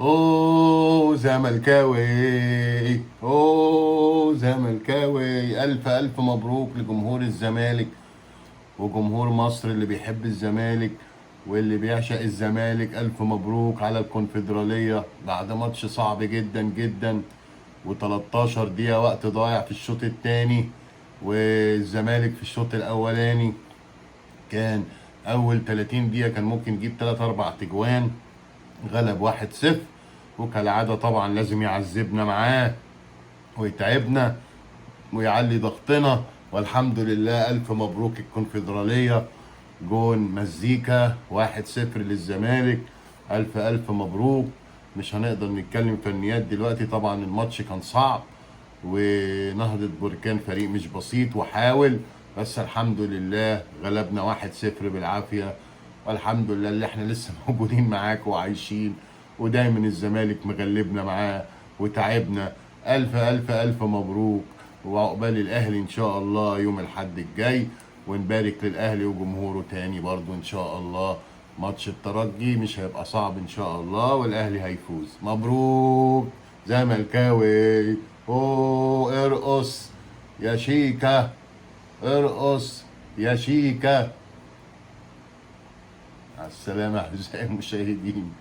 اوه زملكاوي، اوه زملكاوي، الف الف مبروك لجمهور الزمالك وجمهور مصر اللي بيحب الزمالك واللي بيعشق الزمالك. الف مبروك على الكونفدرالية بعد ماتش صعب جدا جدا، و13 دقيقة وقت ضايع في الشوط الثاني، والزمالك في الشوط الاولاني كان اول 30 دقيقة كان ممكن يجيب 3 4 تجوان. غلب 1-0، وكالعادة طبعا لازم يعذبنا معاه ويتعبنا ويعلي ضغطنا. والحمد لله ألف مبروك الكونفدرالية. جون مزيكا 1-0 للزمالك. ألف ألف مبروك. مش هنقدر نتكلم فنيات دلوقتي، طبعا الماتش كان صعب، ونهضة بركان فريق مش بسيط وحاول، بس الحمد لله غلبنا 1-0 بالعافية. والحمد لله اللي احنا لسه موجودين معاك وعايشين، ودايما الزمالك مغلبنا معاه وتعبنا. ألف ألف ألف مبروك، وعقبال الأهلي إن شاء الله يوم الحد الجاي، ونبارك للأهلي وجمهوره تاني برضو إن شاء الله. ماتش الترجي مش هيبقى صعب إن شاء الله، والأهلي هيفوز. مبروك زملكاوي. أوه ارقص يا شيكا، ارقص يا شيكا. على السلامة أعزائي المشاهدين.